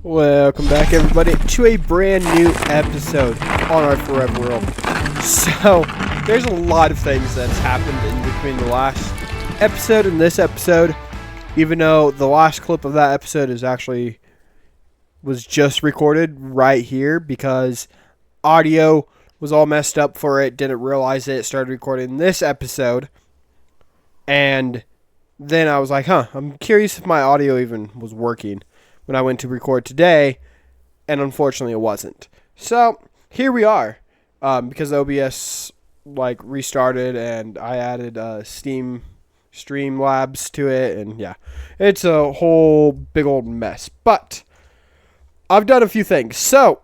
Welcome back, everybody, to a brand new episode on our Forever World. So, there's a lot of things that's happened in between the last episode and this episode, even though the last clip of that episode was just recorded right here because audio was all messed up for it, didn't realize it, started recording this episode, and then I was like, I'm curious if my audio even was working when I went to record today, and unfortunately it wasn't. So, here we are, because OBS, restarted, and I added, Steam Streamlabs to it, and yeah, it's a whole big old mess, but I've done a few things. So,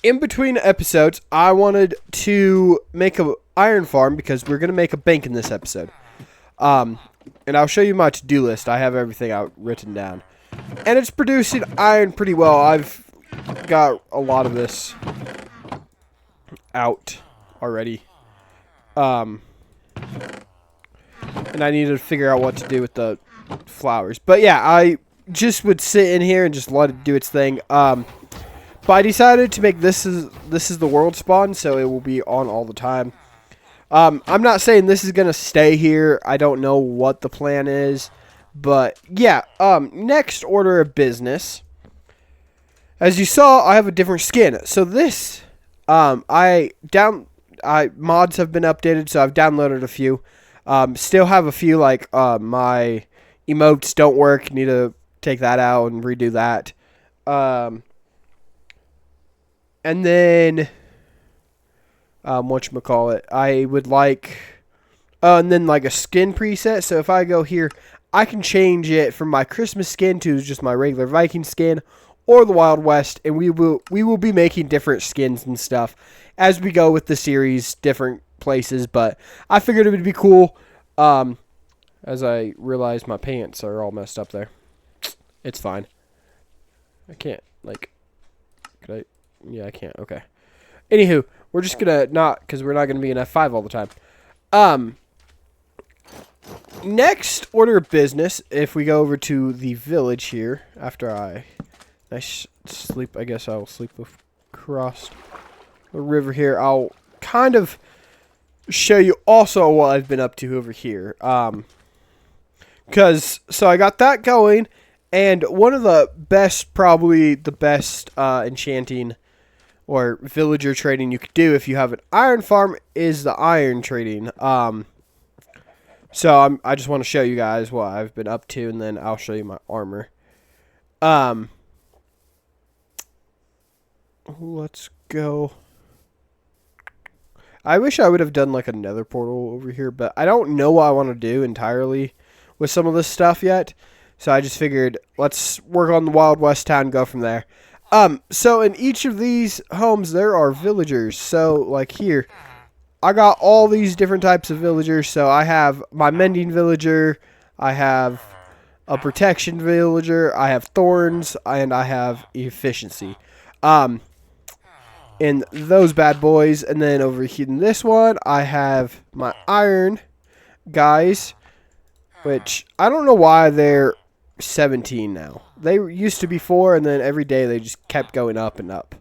in between episodes, I wanted to make an iron farm, because we're going to make a bank in this episode, and I'll show you my to-do list. I have everything out written down. And it's producing iron pretty well. I've got a lot of this out already. And I need to figure out what to do with the flowers. But yeah, I just would sit in here and just let it do its thing. But I decided to make this is the world spawn, so it will be on all the time. I'm not saying this is going to stay here. I don't know what the plan is. But, yeah, next order of business. As you saw, I have a different skin. So this, mods have been updated, so I've downloaded a few. Still have a few, my emotes don't work. Need to take that out and redo that. And then, whatchamacallit, I would like, and then, a skin preset. So if I go here, I can change it from my Christmas skin to just my regular Viking skin or the Wild West, and we will be making different skins and stuff as we go with the series, different places, but I figured it would be cool, as I realized my pants are all messed up there. It's fine. I can't, could I? Yeah, I can't, okay. Anywho, we're just gonna because we're not gonna be in F5 all the time. Next order of business, if we go over to the village here, after I sleep, I guess I'll sleep across the river here. I'll kind of show you also what I've been up to over here. So I got that going, and one of the best, probably the best enchanting or villager trading you could do if you have an iron farm is the iron trading. So I just want to show you guys what I've been up to, and then I'll show you my armor. Let's go. I wish I would have done a nether portal over here, but I don't know what I want to do entirely with some of this stuff yet. So I just figured let's work on the Wild West town and go from there. So in each of these homes there are villagers. So here, I got all these different types of villagers. So I have my mending villager, I have a protection villager, I have thorns, and I have efficiency. In those bad boys, and then over here in this one, I have my iron guys, which I don't know why they're 17 now. They used to be 4, and then every day they just kept going up and up.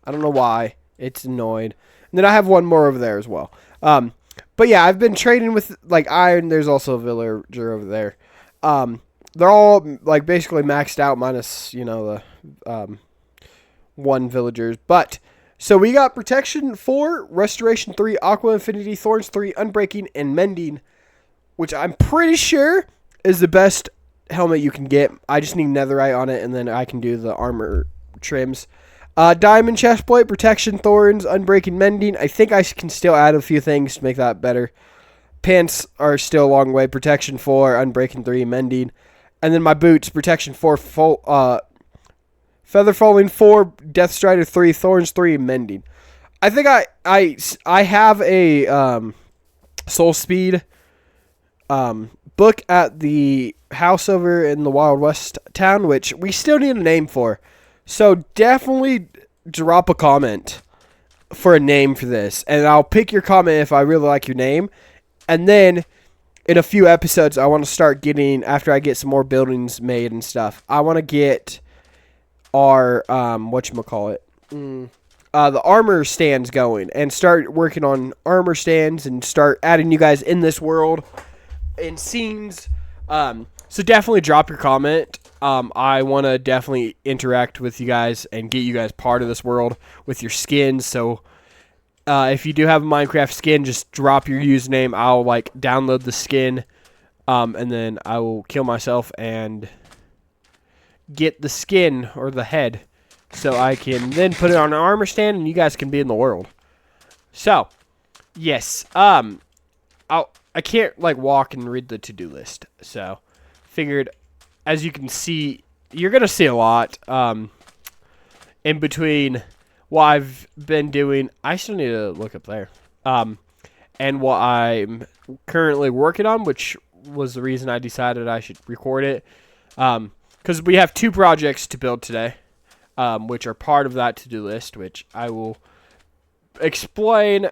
I don't know why. It's annoyed. And then I have one more over there as well. But yeah, I've been trading with iron. There's also a villager over there. They're all basically maxed out minus the one villagers. But so we got protection 4, restoration 3, aqua infinity, thorns 3, unbreaking, and mending, which I'm pretty sure is the best helmet you can get. I just need netherite on it, and then I can do the armor trims. Diamond chestplate, protection, thorns, unbreaking, mending. I think I can still add a few things to make that better. Pants are still a long way. Protection 4, unbreaking 3, mending. And then my boots, protection 4, feather falling 4, death strider 3, thorns 3, mending. I think I have a soul speed book at the house over in the Wild West town, which we still need a name for. So definitely drop a comment for a name for this, and I'll pick your comment if I really like your name. And then in a few episodes, I want to start getting, after I get some more buildings made and stuff, I want to get our whatchamacallit, the armor stands going, and start working on armor stands and start adding you guys in this world and scenes. So definitely drop your comment. I want to definitely interact with you guys and get you guys part of this world with your skins. So if you do have a Minecraft skin, just drop your username. I'll like download the skin, and then I will kill myself and get the skin or the head, so I can then put it on an armor stand, and you guys can be in the world. So, yes, I can't like walk and read the to-do list, so figured, as you can see, you're gonna see a lot in between what I've been doing. I still need to look up there, and what I'm currently working on, which was the reason I decided I should record it, because we have 2 projects to build today, which are part of that to-do list, which I will explain.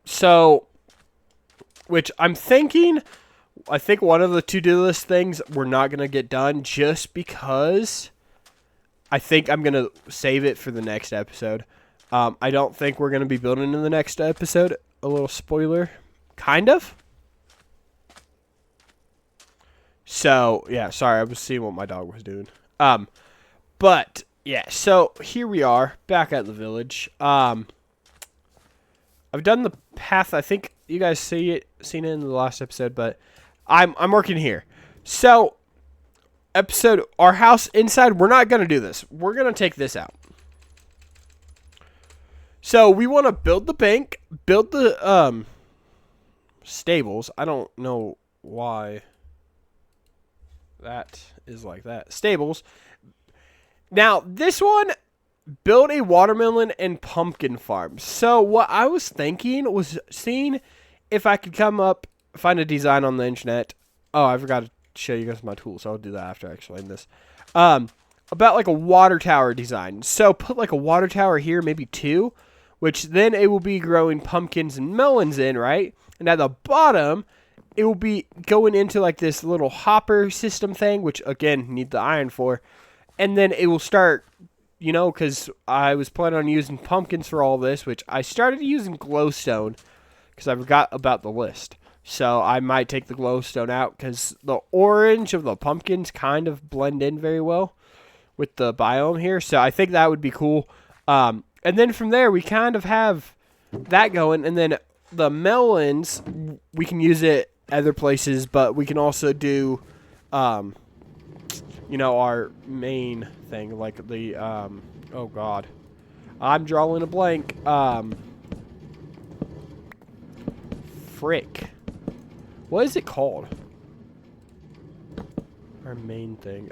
So, which I'm thinking, I think one of the to-do list things we're not going to get done just because I think I'm going to save it for the next episode. I don't think we're going to be building in the next episode. A little spoiler, kind of. So, yeah, sorry, I was seeing what my dog was doing. But, yeah, so here we are, back at the village. I've done the path. I think you guys seen it in the last episode, but I'm working here. So, our house inside, we're not going to do this. We're going to take this out. So, we want to build the bank, build the stables. I don't know why that is like that. Stables. Now, this one, build a watermelon and pumpkin farm. So, what I was thinking was seeing if I could find a design on the internet. Oh, I forgot to show you guys my tools, so I'll do that after I explain this. About like a water tower design. So, put like a water tower here, maybe 2, which then it will be growing pumpkins and melons in, right? And at the bottom, it will be going into like this little hopper system thing, which again, need the iron for. And then it will start, you know, because I was planning on using pumpkins for all this, which I started using glowstone because I forgot about the list. So I might take the glowstone out because the orange of the pumpkins kind of blend in very well with the biome here. So I think that would be cool. And then from there, we kind of have that going. And then the melons, we can use it other places, but we can also do, you know, our main thing, like the, oh god, I'm drawing a blank, frick, what is it called? Our main thing,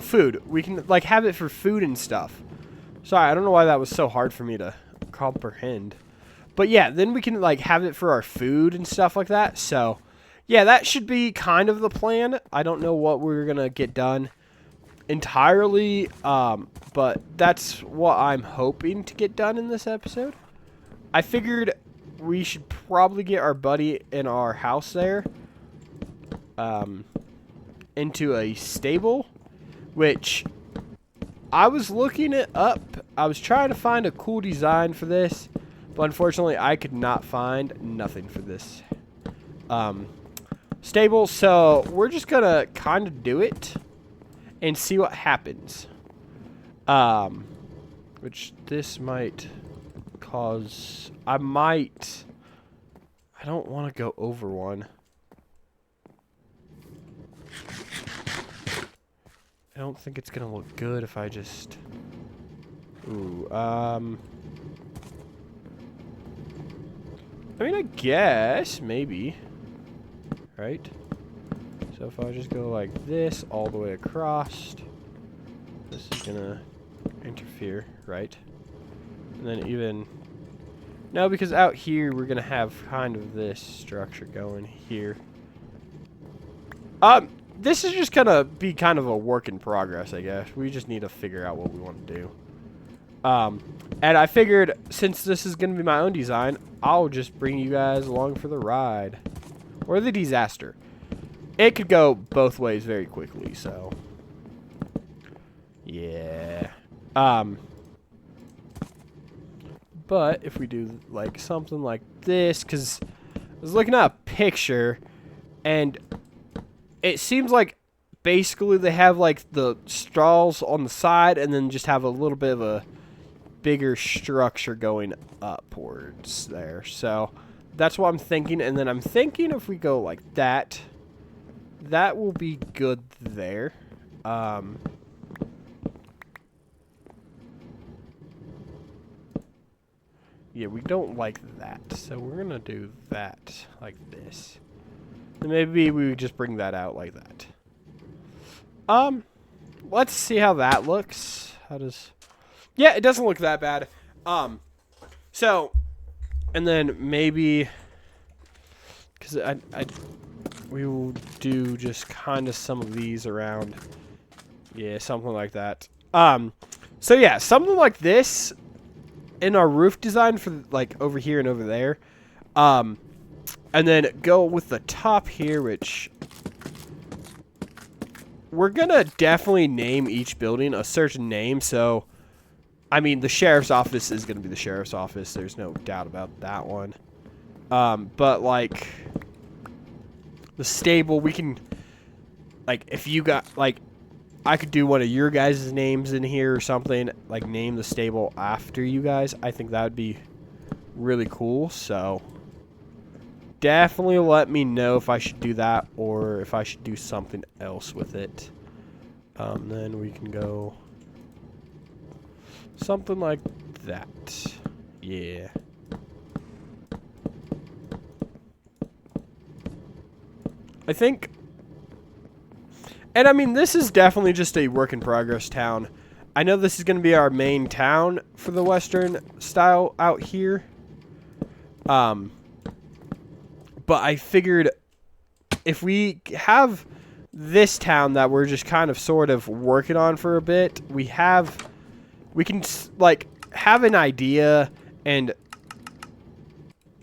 food. We can, like, have it for food and stuff. Sorry, I don't know why that was so hard for me to comprehend. But yeah, then we can like have it for our food and stuff like that. So yeah, that should be kind of the plan. I don't know what we're going to get done entirely, but that's what I'm hoping to get done in this episode. I figured we should probably get our buddy in our house there into a stable, which I was looking it up. I was trying to find a cool design for this, but unfortunately, I could not find nothing for this stable. So we're just gonna kind of do it and see what happens. Which this might cause. I don't want to go over one. I don't think it's gonna look good if I just. Ooh. I mean, I guess, maybe, right? So if I just go like this all the way across, this is gonna interfere, right? And then even, no, because out here we're gonna have kind of this structure going here. This is just gonna be kind of a work in progress, I guess. We just need to figure out what we want to do. And I figured since this is going to be my own design, I'll just bring you guys along for the ride. Or the disaster. It could go both ways very quickly, so. Yeah. But if we do like something like this, because I was looking at a picture, and it seems like basically they have like the straws on the side, and then just have a little bit of a bigger structure going upwards there. So that's what I'm thinking, and then I'm thinking if we go like that, that will be good there. Yeah, we don't like that, so we're gonna do that like this. And maybe we would just bring that out like that. Let's see how that looks. How does... Yeah, it doesn't look that bad. So, and then maybe, because we will do just kind of some of these around. Yeah, something like that. So yeah, something like this in our roof design for like over here and over there. And then go with the top here, which we're gonna definitely name each building a certain name. So, I mean, the sheriff's office is gonna be the sheriff's office. There's no doubt about that one. But like the stable, we can, like, if you got like, I could do one of your guys' names in here or something, like name the stable after you guys. I think that would be really cool. So definitely let me know if I should do that or if I should do something else with it. Then we can go something like that. Yeah. I think... And I mean, this is definitely just a work in progress town. I know this is going to be our main town for the Western style out here. But I figured if we have this town that we're just kind of sort of working on for a bit, we can like have an idea, and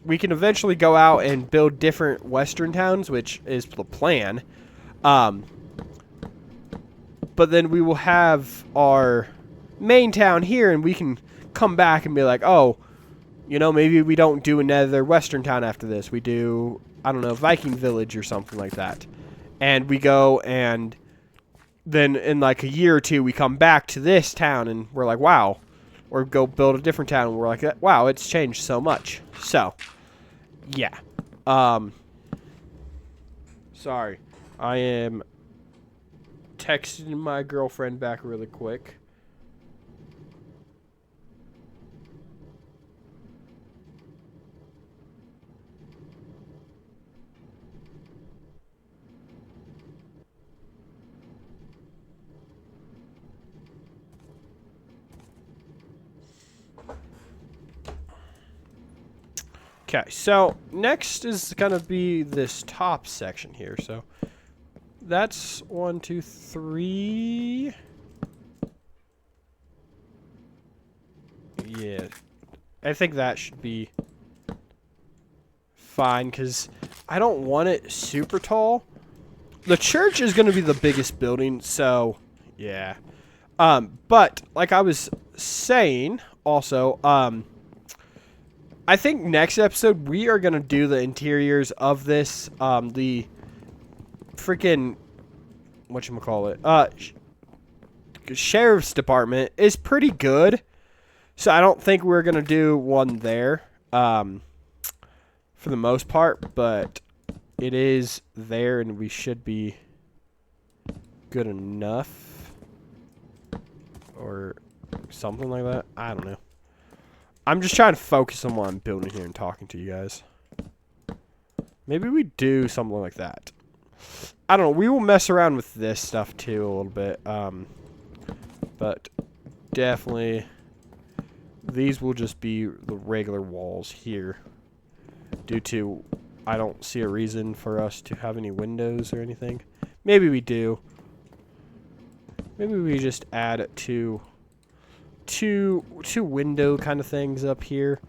we can eventually go out and build different Western towns, which is the plan. But then we will have our main town here, and we can come back and be like, oh, you know, maybe we don't do another Western town after this. We do, I don't know, Viking village or something like that. And we go, and then in like a year or two, we come back to this town, and we're like, wow. Or go build a different town, and we're like, wow, it's changed so much. So, yeah. Sorry. I am texting my girlfriend back really quick. Okay, so next is going to be this top section here. So that's 1, 2, 3. Yeah, I think that should be fine because I don't want it super tall. The church is going to be the biggest building, so yeah. But like I was saying, also, I think next episode we are going to do the interiors of this, the freaking, whatchamacallit, sheriff's department is pretty good. So I don't think we're going to do one there, for the most part, but it is there and we should be good enough or something like that. I don't know. I'm just trying to focus on what I'm building here and talking to you guys. Maybe we do something like that. I don't know. We will mess around with this stuff too a little bit. But definitely these will just be the regular walls here. Due to I don't see a reason for us to have any windows or anything. Maybe we do. Maybe we just add two window kind of things up here.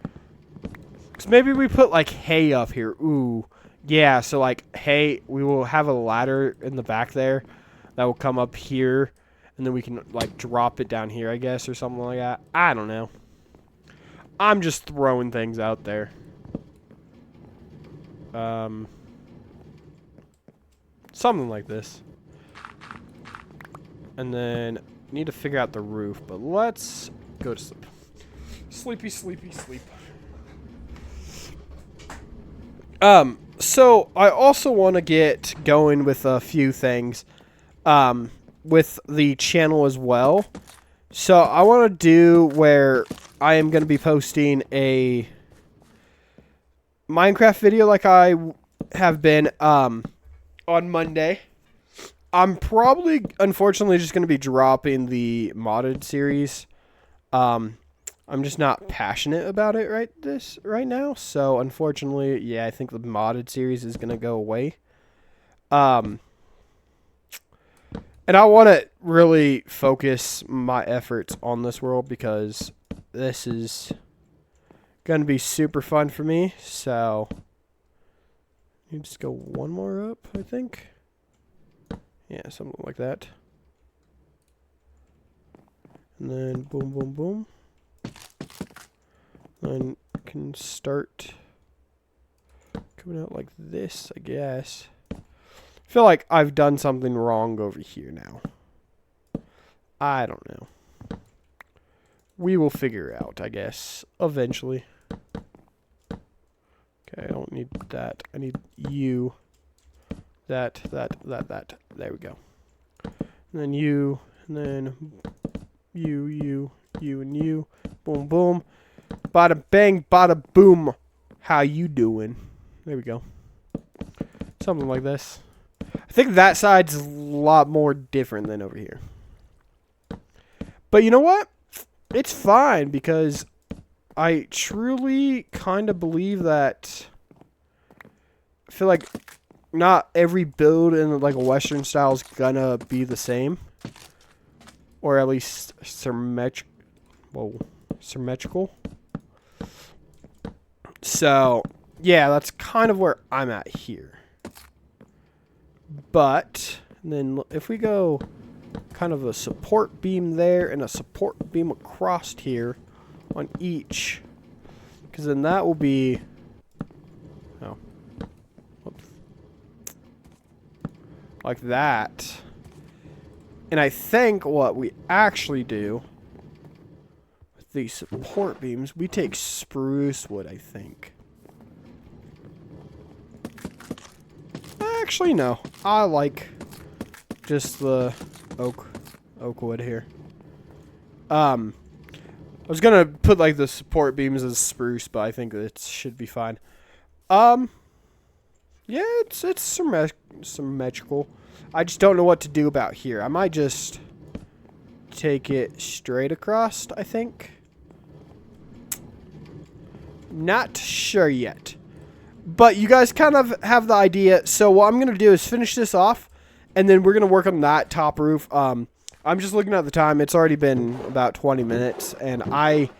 Cause maybe we put like hay up here. Ooh, yeah. So like hay, we will have a ladder in the back there that will come up here, and then we can like drop it down here, I guess, or something like that. I don't know. I'm just throwing things out there. Something like this. And then need to figure out the roof, but let's go to sleep. Sleepy, sleepy, sleep. So I also want to get going with a few things, with the channel as well. So I want to do where I am going to be posting a Minecraft video like I have been, on Monday. I'm probably, unfortunately, just going to be dropping the modded series. I'm just not passionate about it right now. So, unfortunately, yeah, I think the modded series is going to go away. And I want to really focus my efforts on this world because this is going to be super fun for me. So, you just go one more up, I think. Yeah, something like that. And then boom, boom, boom. Then can start coming out like this, I guess. I feel like I've done something wrong over here now. I don't know. We will figure out, I guess, eventually. Okay, I don't need that. I need you. That. There we go. And then you, and then you, and you. Boom, boom. Bada bang, bada boom. How you doing? There we go. Something like this. I think that side's a lot more different than over here. But you know what? It's fine because I truly kind of believe that I feel like not every build in like a Western style is gonna be the same, or at least symmetrical. So yeah, that's kind of where I'm at here. But then if we go kind of a support beam there and a support beam across here on each, because then that will be like that. And I think what we actually do with these support beams, we take spruce wood, I think. Actually, no. I like just the oak wood here. I was gonna put like the support beams as spruce, but I think it should be fine. Yeah, it's symmetrical. I just don't know what to do about here. I might just take it straight across, I think. Not sure yet. But you guys kind of have the idea. So what I'm going to do is finish this off, and then we're going to work on that top roof. I'm just looking at the time. It's already been about 20 minutes, and I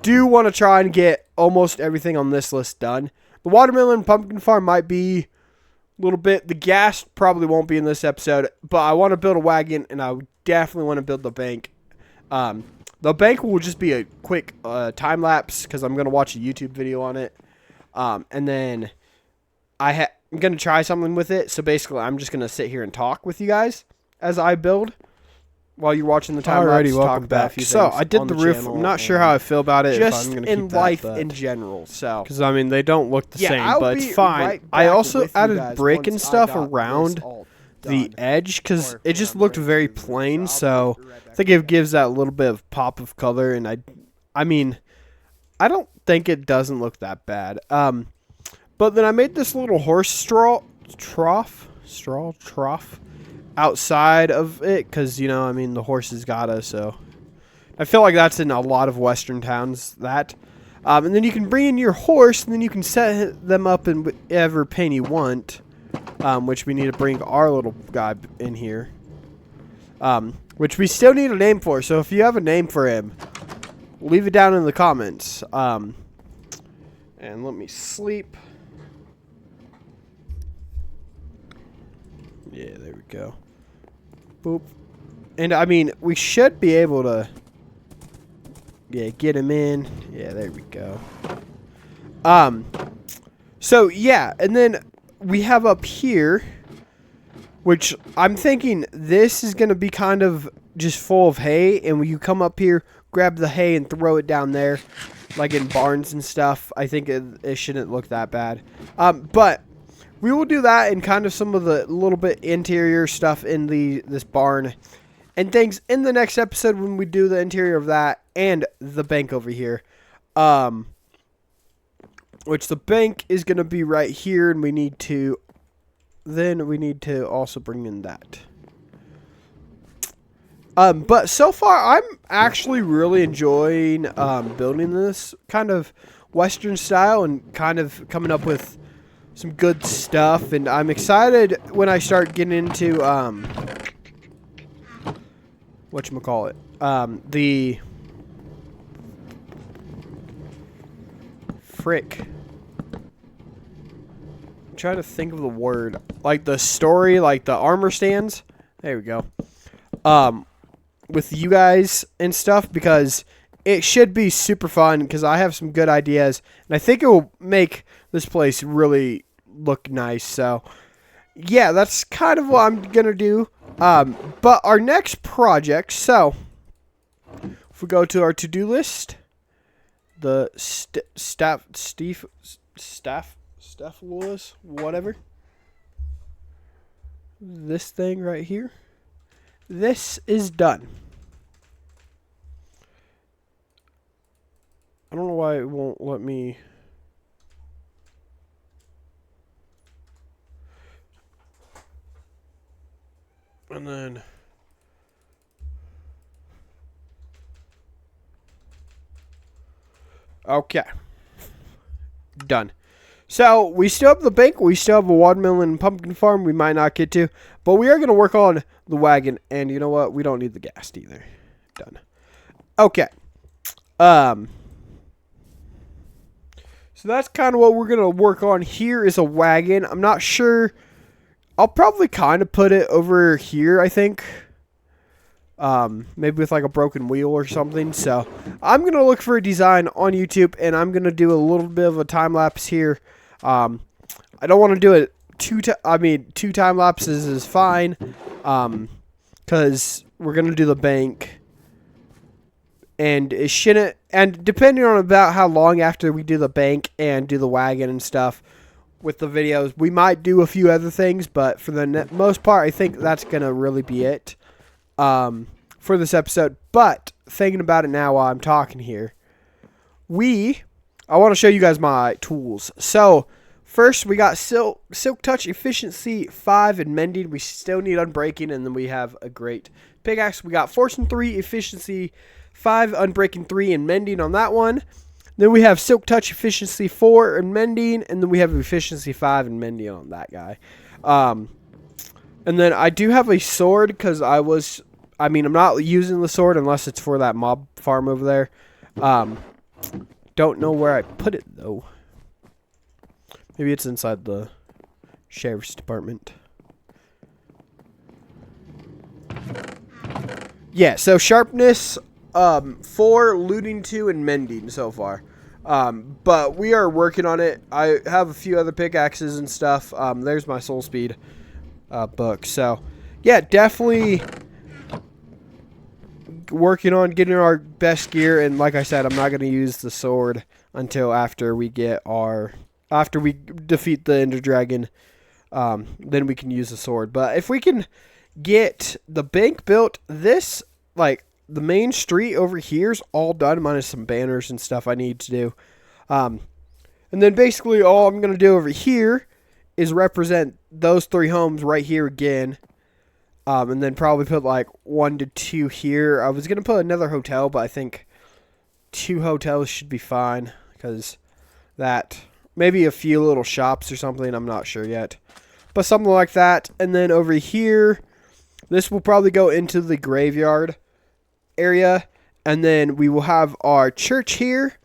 do want to try and get almost everything on this list done. The watermelon pumpkin farm might be a little bit. The gas probably won't be in this episode, but I want to build a wagon, and I definitely want to build the bank. The bank will just be a quick time lapse because I'm going to watch a YouTube video on it. And then I'm going to try something with it. So basically, I'm just going to sit here and talk with you guys as I build while you're watching the time lapse. Welcome back. So I did the roof. I'm not sure how I feel about it. Just if I'm in keep life that, in general. So because I mean they don't look the same, I'll but be it's fine. right I back also with you added guys brick once and I stuff got this around all the done. edge because Or it just for looked breaking very the roof. plain. So So I'll be right I back think with it gives that little bit of pop of color, and I mean, I don't think it doesn't look that bad. But then I made this little horse trough outside of it because, you know, I mean, the horses gotta, so I feel like that's in a lot of Western towns, that. And then you can bring in your horse, and then you can set them up in whatever pen you want, which we need to bring our little guy in here, which we still need a name for, so if you have a name for him, leave it down in the comments. And let me sleep. Yeah, there we go. Boop. And I mean, we should be able to, yeah, get him in. Yeah, there we go. So yeah, and then we have up here, which I'm thinking this is going to be kind of just full of hay, and when you come up here, grab the hay and throw it down there, like in barns and stuff. I think it shouldn't look that bad. But we will do that and kind of some of the little bit interior stuff in this barn and things in the next episode when we do the interior of that and the bank over here. Which the bank is going to be right here, and we need to also bring in that. But so far, I'm actually really enjoying building this kind of Western style and kind of coming up with some good stuff. And I'm excited when I start getting into whatchamacallit, the frick. I'm trying to think of the word, like the story, like the armor stands. There we go. With you guys and stuff, because it should be super fun, because I have some good ideas, and I think it will make this place really look nice. So yeah, that's kind of what I'm gonna do. But our next project, so if we go to our to-do list, the staff was whatever, this thing right here, this is done. I don't know why it won't let me. And then okay, done. So we still have the bank, we still have a watermelon and pumpkin farm we might not get to, but we are going to work on the wagon, and you know what? We don't need the gas either. Done. Okay. So that's kind of what we're going to work on. Here is a wagon. I'm not sure. I'll probably kind of put it over here, I think. Maybe with like a broken wheel or something. So I'm going to look for a design on YouTube, and I'm going to do a little bit of a time lapse here. I don't want to do it two time lapses is fine. Cause we're going to do the bank, and it shouldn't, and depending on about how long after we do the bank and do the wagon and stuff with the videos, we might do a few other things, but for the most part, I think that's going to really be it. For this episode. But thinking about it now while I'm talking here, I want to show you guys my tools. So first we got Silk Touch Efficiency 5 and Mending. We still need Unbreaking, and then we have a great pickaxe. We got Fortune 3 Efficiency 5, Unbreaking 3, and Mending on that one. Then we have Silk Touch Efficiency 4 and Mending, and then we have Efficiency 5 and Mending on that guy. And then I do have a sword, because I'm not using the sword unless it's for that mob farm over there. Don't know where I put it, though. Maybe it's inside the sheriff's department. Yeah, so sharpness 4, looting 2, and mending so far. But we are working on it. I have a few other pickaxes and stuff. There's my soul speed book. So yeah, definitely working on getting our best gear, and like I said, I'm not going to use the sword until after we defeat the Ender Dragon. Then we can use the sword. But if we can get the bank built, this, like, the main street over here is all done, minus some banners and stuff I need to do. And then basically all I'm going to do over here is represent those 3 homes right here again. And then probably put like 1 to 2 here. I was going to put another hotel, but I think 2 hotels should be fine, because that, maybe a few little shops or something, I'm not sure yet. But something like that. And then over here, this will probably go into the graveyard area. And then we will have our church here.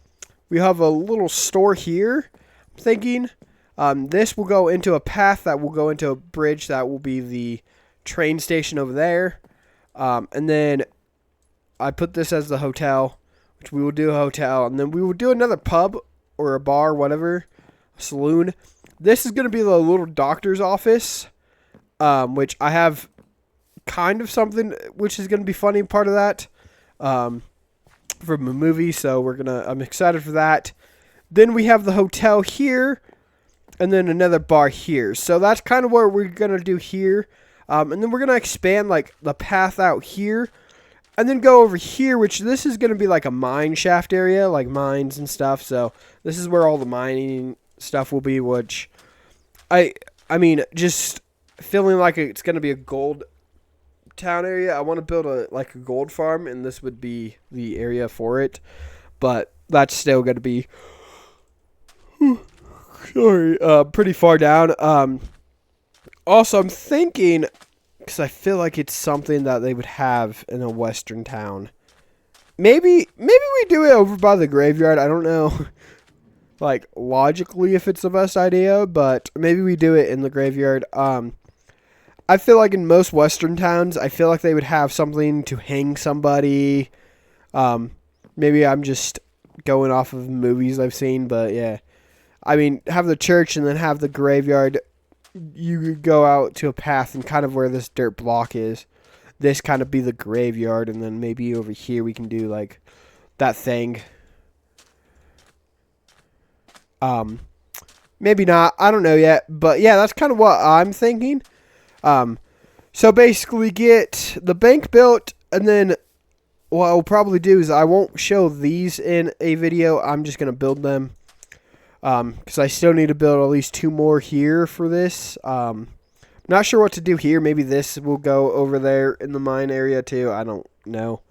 We have a little store here, I'm thinking. This will go into a path that will go into a bridge that will be the train station over there. And then I put this as the hotel, which we will do a hotel, and then we will do another pub or a bar, whatever, a saloon. This is going to be the little doctor's office, which I have kind of something which is going to be funny part of that from a movie, so I'm excited for that. Then we have the hotel here, and then another bar here. So that's kind of what we're going to do here. And then we're going to expand like the path out here, and then go over here, which this is going to be like a mine shaft area, like mines and stuff. So this is where all the mining stuff will be, which I mean, just feeling like it's going to be a gold town area. I want to build a gold farm, and this would be the area for it. But that's still going to be pretty far down. Also, I'm thinking, because I feel like it's something that they would have in a western town. Maybe we do it over by the graveyard. I don't know, like, logically if it's the best idea, but maybe we do it in the graveyard. I feel like in most western towns, I feel like they would have something to hang somebody. Maybe I'm just going off of movies I've seen, but yeah. I mean, have the church and then have the graveyard. You could go out to a path and kind of where this dirt block is. This kind of be the graveyard, and then maybe over here we can do like that thing. Maybe not. I don't know yet, but yeah, that's kind of what I'm thinking. So basically get the bank built, and then what I'll probably do is I won't show these in a video. I'm just going to build them. Because I still need to build at least 2 more here for this. Not sure what to do here. Maybe this will go over there in the mine area too. I don't know.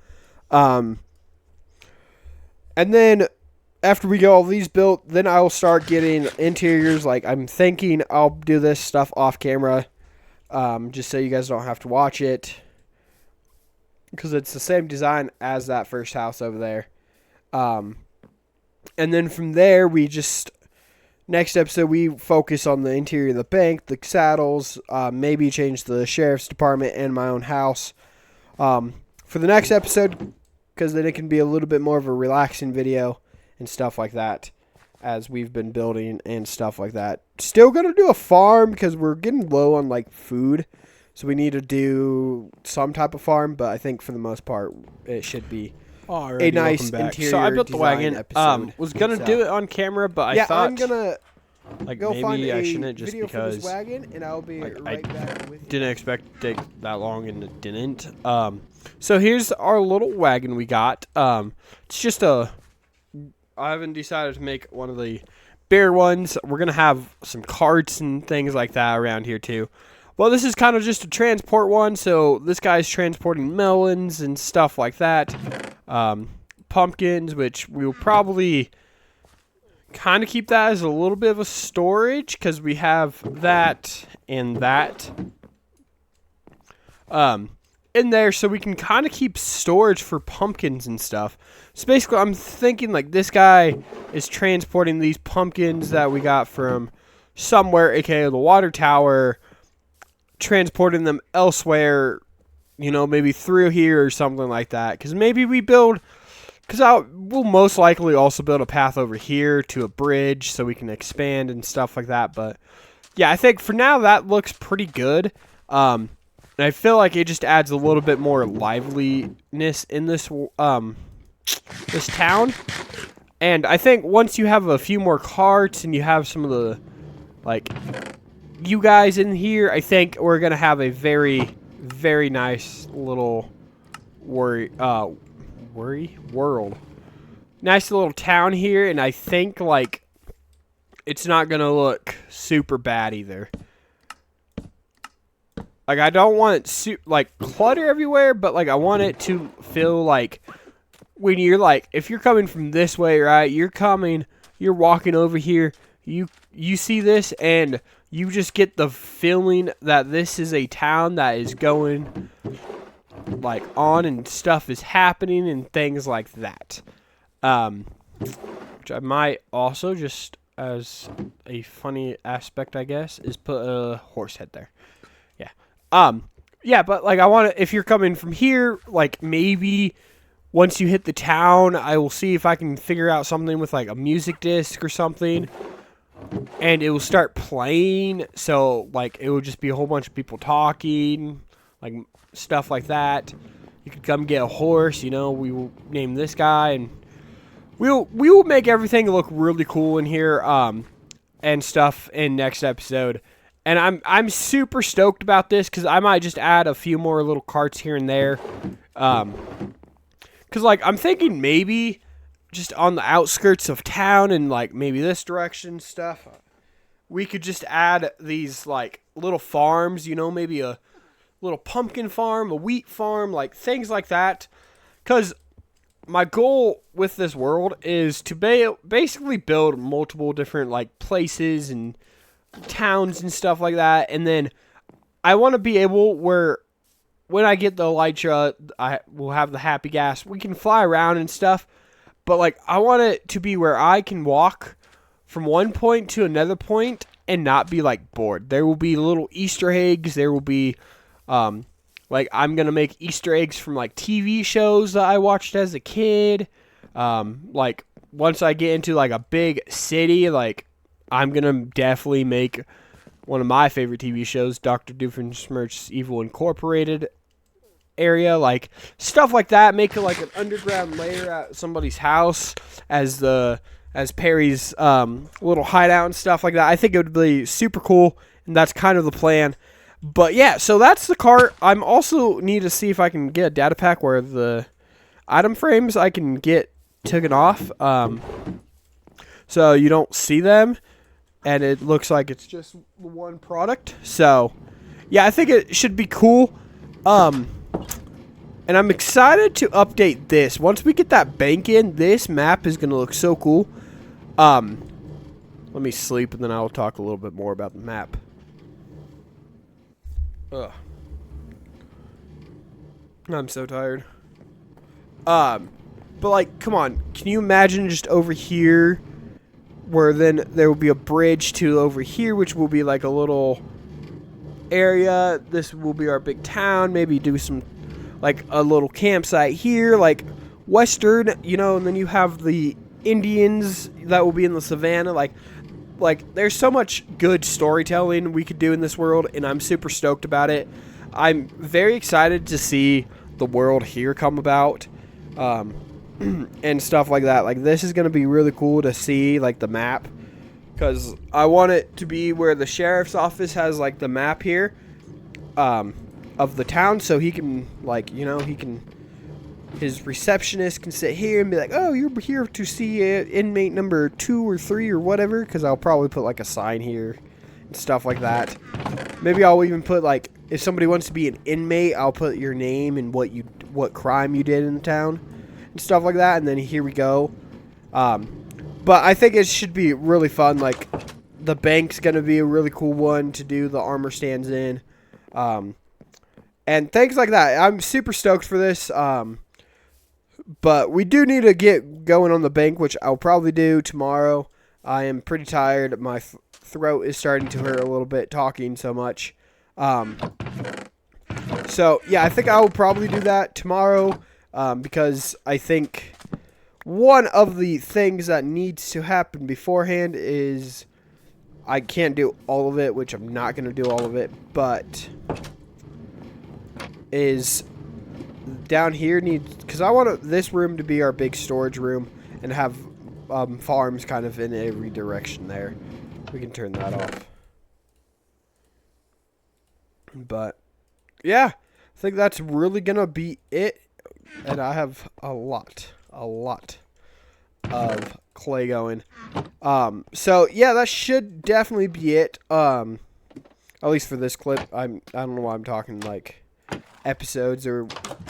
And then after we get all these built, then I will start getting interiors. Like, I'm thinking I'll do this stuff off camera. Just so you guys don't have to watch it. Because it's the same design as that first house over there. And then from there, next episode, we focus on the interior of the bank, the saddles, maybe change the sheriff's department and my own house. For the next episode, because then it can be a little bit more of a relaxing video and stuff like that, as we've been building and stuff like that. Still going to do a farm, because we're getting low on, like, food. So we need to do some type of farm, but I think for the most part, it should be a nice interior. So I built the wagon. Episode. Was gonna do it on camera, but I thought I'm gonna go maybe find I a shouldn't, just video because for this wagon, and I'll be right back with you. Didn't expect to take that long, and it didn't. So here's our little wagon we got. It's just I haven't decided to make one of the bigger ones. We're gonna have some carts and things like that around here too. Well, this is kind of just a transport one, so this guy's transporting melons and stuff like that. Pumpkins, which we'll probably kind of keep that as a little bit of a storage, because we have that and that in there, so we can kind of keep storage for pumpkins and stuff. So basically, I'm thinking like this guy is transporting these pumpkins that we got from somewhere, aka the water tower, transporting them elsewhere, you know, maybe through here or something like that. Because maybe we build, we'll most likely also build a path over here to a bridge so we can expand and stuff like that. But yeah, I think for now that looks pretty good. And I feel like it just adds a little bit more liveliness in this this town. And I think once you have a few more carts and you have some of the, like, you guys in here, I think we're gonna have a very, very nice little world. Nice little town here, and I think like it's not gonna look super bad either. Like, I don't want like clutter everywhere, but like I want it to feel like when you're like, if you're coming from this way, right? You're walking over here. You see this, and you just get the feeling that this is a town that is going, like, on, and stuff is happening and things like that. Which I might also, just as a funny aspect, I guess, is put a horse head there. Yeah. Yeah, but like I want to. If you're coming from here, like maybe once you hit the town, I will see if I can figure out something with like a music disc or something, and it will start playing. So like it will just be a whole bunch of people talking, like stuff like that. You could come get a horse. You know, we will name this guy, and we will make everything look really cool in here. And stuff in next episode. And I'm super stoked about this because I might just add a few more little carts here and there. Because like I'm thinking maybe just on the outskirts of town and like maybe this direction stuff, we could just add these like little farms. You know, maybe a little pumpkin farm, a wheat farm, like things like that. Because my goal with this world is to basically build multiple different like places and towns and stuff like that, and then I want to be able where when I get the elytra, I will have the happy gas. We can fly around and stuff, but like I want it to be where I can walk from one point to another point and not be like bored. There will be little Easter eggs. There will be like I'm going to make Easter eggs from like TV shows that I watched as a kid. Like once I get into like a big city, like I'm going to definitely make one of my favorite TV shows, Dr. Doofenshmirtz's Evil Incorporated area, like stuff like that. Make it like an underground lair at somebody's house as Perry's little hideout and stuff like that. I think it would be super cool, and that's kind of the plan. But yeah, so that's the cart. I'm also need to see if I can get a data pack where the item frames I can get taken off, so you don't see them, and it looks like it's just one product. So yeah, I think it should be cool. And I'm excited to update this. Once we get that bank in, this map is gonna look so cool. Let me sleep, and then I'll talk a little bit more about the map. Ugh. I'm so tired. But like, come on. Can you imagine just over here where then there will be a bridge to over here, which will be like a little area. This will be our big town. Maybe do some, like a little campsite here, like Western, you know, and then you have the Indians that will be in the savannah. Like, there's so much good storytelling we could do in this world, and I'm super stoked about it. I'm very excited to see the world here come about, and stuff like that. Like, this is going to be really cool to see, like, the map, because I want it to be where the sheriff's office has, like, the map here, of the town, so he can, like, you know, his receptionist can sit here and be like, oh, you're here to see inmate number 2 or 3 or whatever, because I'll probably put like a sign here and stuff like that. Maybe I'll even put, like, if somebody wants to be an inmate, I'll put your name and what crime you did in the town and stuff like that, and then here we go. But I think it should be really fun. Like, the bank's gonna be a really cool one to do the armor stands in, and things like that. I'm super stoked for this. But we do need to get going on the bank, which I'll probably do tomorrow. I am pretty tired. My throat is starting to hurt a little bit talking so much. So, yeah, I think I will probably do that tomorrow, because I think one of the things that needs to happen beforehand is I can't do all of it, which I'm not going to do all of it, but is down here because I want this room to be our big storage room and have farms kind of in every direction there. We can turn that off. But yeah, I think that's really gonna be it. And I have a lot of clay going. So yeah, that should definitely be it. At least for this clip. I don't know why I'm talking like episodes or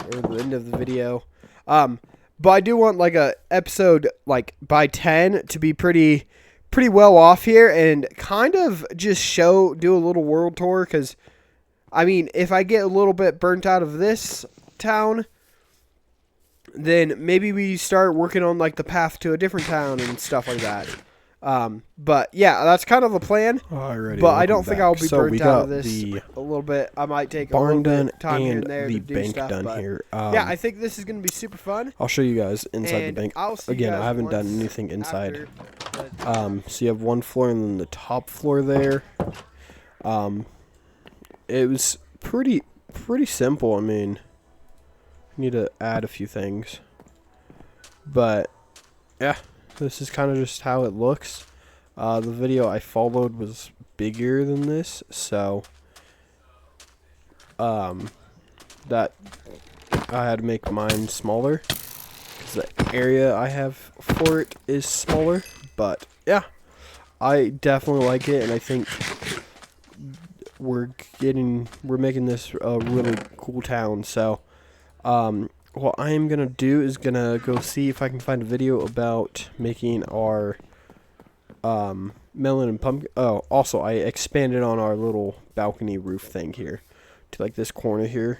the end of the video. But I do want like a episode like by 10 to be pretty well off here and kind of just do a little world tour, because I mean, if I get a little bit burnt out of this town, then maybe we start working on like the path to a different town and stuff like that. But yeah, that's kind of the plan. Alrighty, But I don't think I'll be burnt we out got of this the a little bit. I might take a barn little done bit time here and and there the to do bank stuff. done But here. yeah, I think this is going to be super fun. I'll show you guys inside the And bank. I'll see you Again, guys I haven't done once anything inside. after So you have one floor and then the top floor there. It was pretty simple. I mean, need to add a few things, but yeah, this is kind of just how it looks. The video I followed was bigger than this, so that I had to make mine smaller because the area I have for it is smaller. But yeah, I definitely like it, and I think we're making this a really cool town. So what I am gonna do is gonna go see if I can find a video about making our melon and pumpkin. Oh, also I expanded on our little balcony roof thing here to like this corner here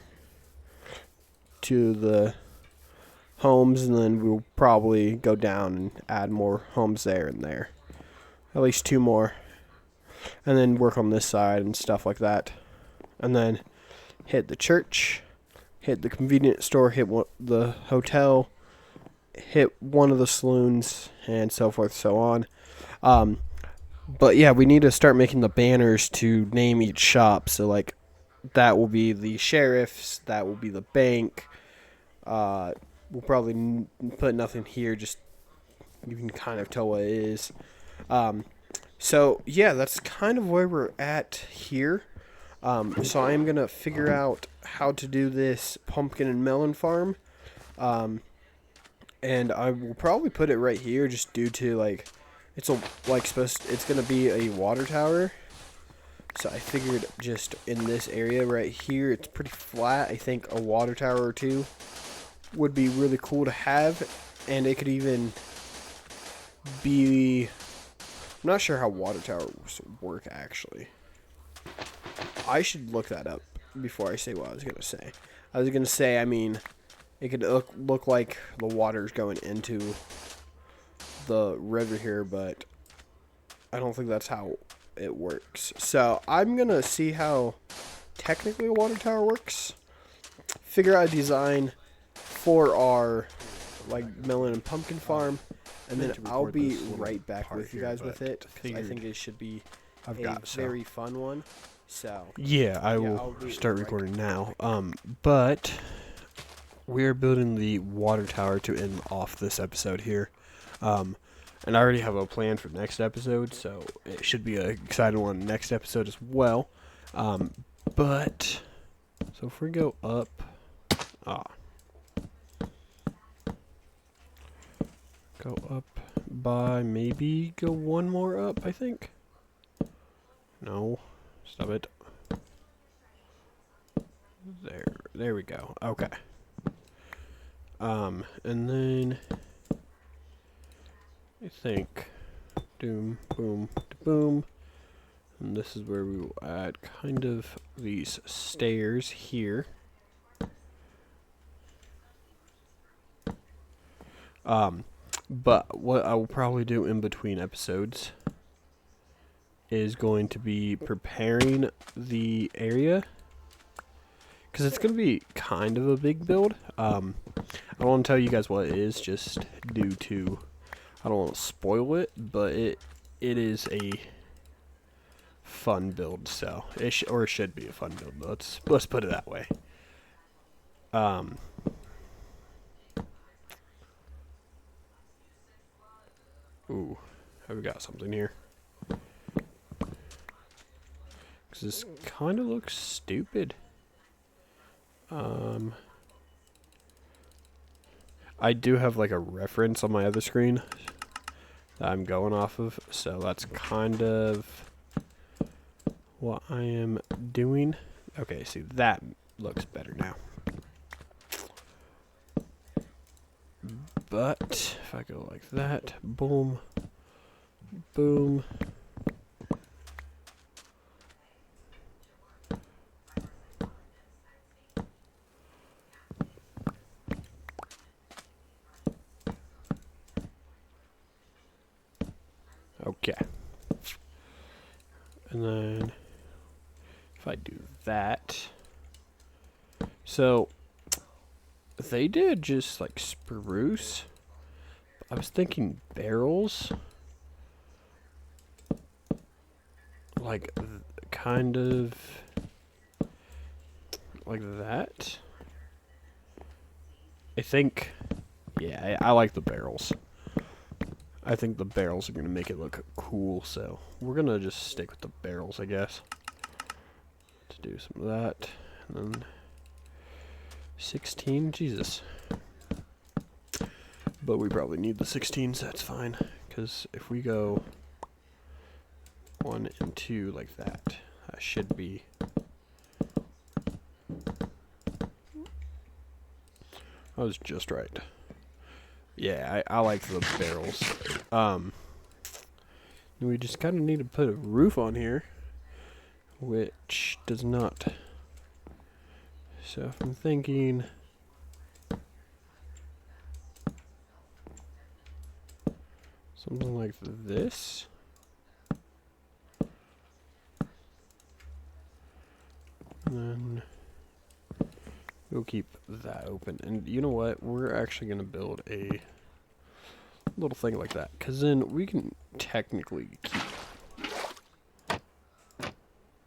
to the homes, and then we'll probably go down and add more homes there and there, at least 2 more, and then work on this side and stuff like that, and then hit the church, hit the convenience store, hit the hotel, hit one of the saloons, and so forth, so on. But yeah, we need to start making the banners to name each shop. So like, that will be the sheriff's, that will be the bank. We'll probably put nothing here, just you can kind of tell what it is. So yeah, that's kind of where we're at here. So I am gonna figure out how to do this pumpkin and melon farm. And I will probably put it right here, just due to like, it's gonna be a water tower. So I figured just in this area right here, it's pretty flat. I think a water tower or 2 would be really cool to have, and it could even be, I'm not sure how water towers work actually. I should look that up before I say what I was gonna say. I was gonna say, I mean, it could look like the water's going into the river here, but I don't think that's how it works. So I'm gonna see how technically a water tower works, figure out a design for our like melon and pumpkin farm, and then I'll be right back with you guys with it, because I think it should be a very fun one. So yeah, I will start recording now. But we're building the water tower to end off this episode here. And I already have a plan for next episode, so it should be an exciting one next episode as well. But so if we go up, go up by maybe go 1 more up, I think. No, stop it. There we go. Okay. And then I think doom, boom, boom. And this is where we will add kind of these stairs here. But what I will probably do in between episodes is going to be preparing the area, because it's going to be kind of a big build. I don't want to tell you guys what it is, just due to, I don't want to spoil it, but it is a fun build, so it should be a fun build. Let's put it that way. Ooh, have we got something here? Because this kind of looks stupid. I do have like a reference on my other screen that I'm going off of, so that's kind of what I am doing. Okay, see, that looks better now. But if I go like that, boom, boom. Okay. And then if I do that, so they did just like spruce. I was thinking barrels, like kind of like that. I think, yeah, I like the barrels. I think the barrels are going to make it look cool, so we're going to just stick with the barrels, I guess. Let's do some of that. And then 16, Jesus. But we probably need the 16s, that's fine. Because if we go 1 and 2 like that, that should be... I was just right. Yeah, I like the barrels. We just kind of need to put a roof on here, which does not. So if I'm thinking something like this. And then we'll keep that open. And you know what? We're actually going to build a little thing like that. Because then we can technically keep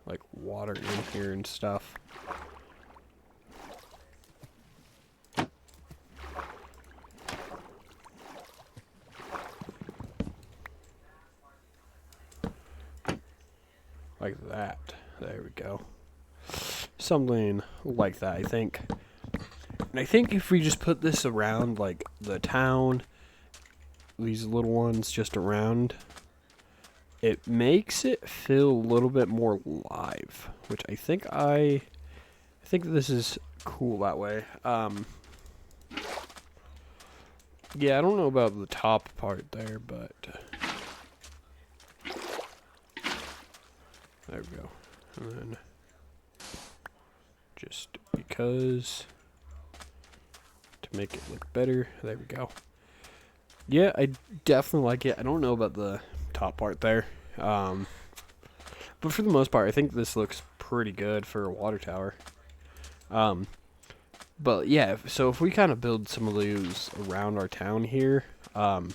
like water in here and stuff. Like that. There we go. Something like that, I think. And I think if we just put this around, like, the town, these little ones just around, it makes it feel a little bit more live, which I think this is cool that way. Yeah, I don't know about the top part there, but there we go. And then just because to make it look better, there we go. Yeah, I definitely like it. I don't know about the top part there, but for the most part, I think this looks pretty good for a water tower. But yeah, so if we kind of build some of those around our town here, and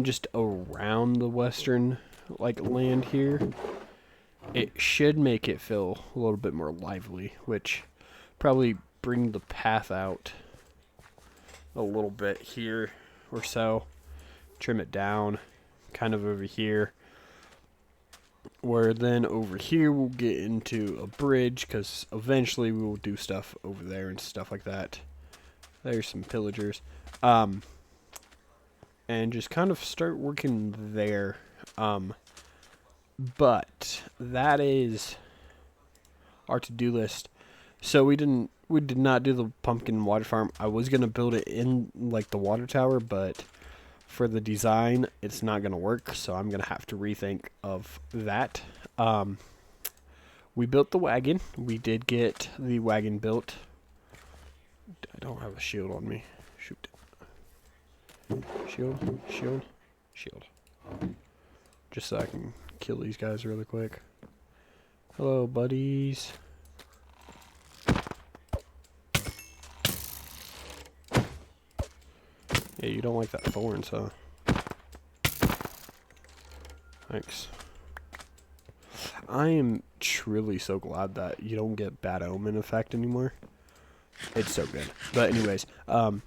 just around the western like land here, it should make it feel a little bit more lively, which probably bring the path out a little bit here or so, trim it down kind of over here, where then over here we'll get into a bridge, because eventually we will do stuff over there and stuff like that. There's some pillagers, and just kind of start working there. But that is our to-do list. So we did not do the pumpkin water farm. I was gonna build it in like the water tower, but for the design, it's not gonna work. So I'm gonna have to rethink of that. We built the wagon. We did get the wagon built. I don't have a shield on me. Shoot. Shield. Just so I can kill these guys really quick. Hello, buddies. Yeah, you don't like that thorns, huh? Thanks. I am truly so glad that you don't get bad omen effect anymore. It's so good. But anyways, and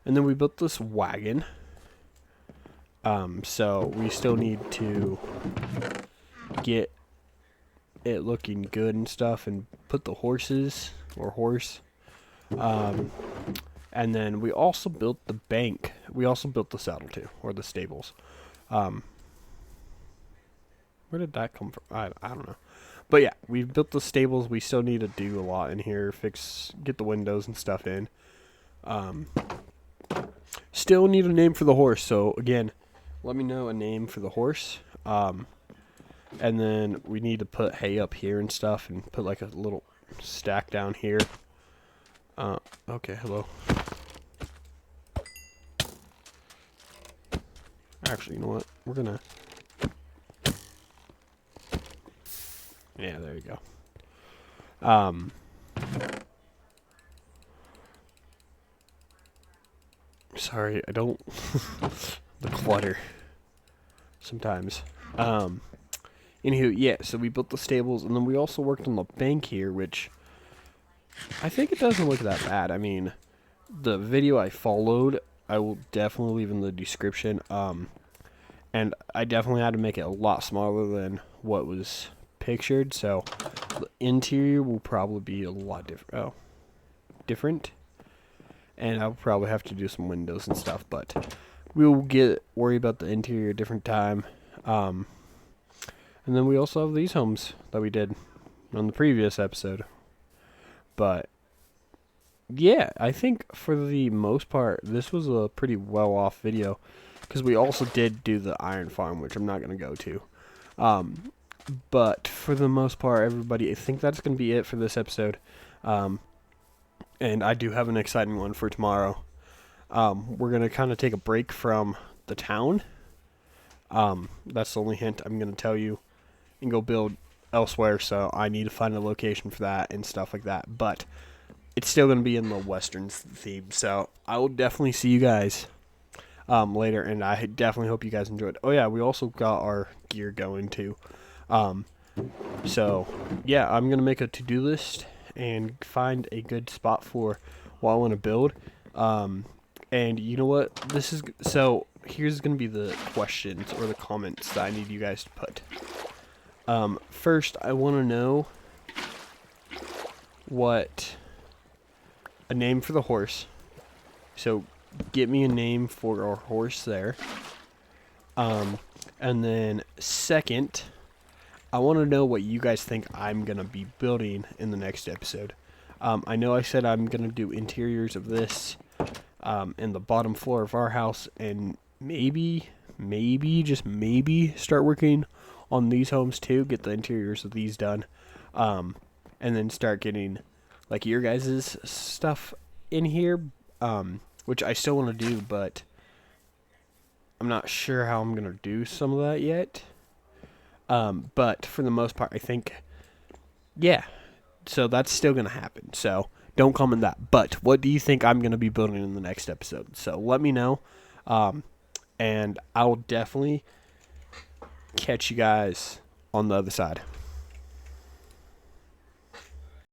then we built this wagon. So we still need to get it looking good and stuff, and put the horses or horse. And then we also built the bank. We also built the saddle too, or the stables. Where did that come from? I don't know. But yeah, we built the stables. We still need to do a lot in here. Get the windows and stuff in. Still need a name for the horse. So again, let me know a name for the horse. And then we need to put hay up here and stuff, and put like a little stack down here. Okay, hello. Actually, you know what? We're gonna. Yeah, there you go. Sorry, I don't. The clutter. Sometimes. Anywho, yeah, so we built the stables, and then we also worked on the bank here, which I think it doesn't look that bad. I mean, the video I followed, I will definitely leave in the description. And I definitely had to make it a lot smaller than what was pictured, so the interior will probably be a lot different. And I'll probably have to do some windows and stuff, but we'll worry about the interior a different time. And then we also have these homes that we did on the previous episode. But yeah, I think for the most part, this was a pretty well off video, because we also did do the iron farm, which I'm not going to go to. But for the most part, everybody, I think that's going to be it for this episode. And I do have an exciting one for tomorrow. We're going to kind of take a break from the town. That's the only hint I'm going to tell you. And go build elsewhere, so I need to find a location for that and stuff like that. But it's still going to be in the Western theme, so I will definitely see you guys later, and I definitely hope you guys enjoyed. Oh yeah, we also got our gear going too. So yeah, I'm going to make a to-do list and find a good spot for what I want to build. And you know what? So here's going to be the questions or the comments that I need you guys to put. First, I want to know what a name for the horse. So get me a name for our horse there. And then second, I want to know what you guys think I'm going to be building in the next episode. I know I said I'm going to do interiors of this, and the bottom floor of our house, and maybe, just maybe start working on these homes too, get the interiors of these done, and then start getting like your guys' stuff in here, which I still want to do, but I'm not sure how I'm going to do some of that yet. But for the most part, I think, yeah, so that's still going to happen. So don't comment that. But what do you think I'm going to be building in the next episode? So let me know. And I'll definitely catch you guys on the other side.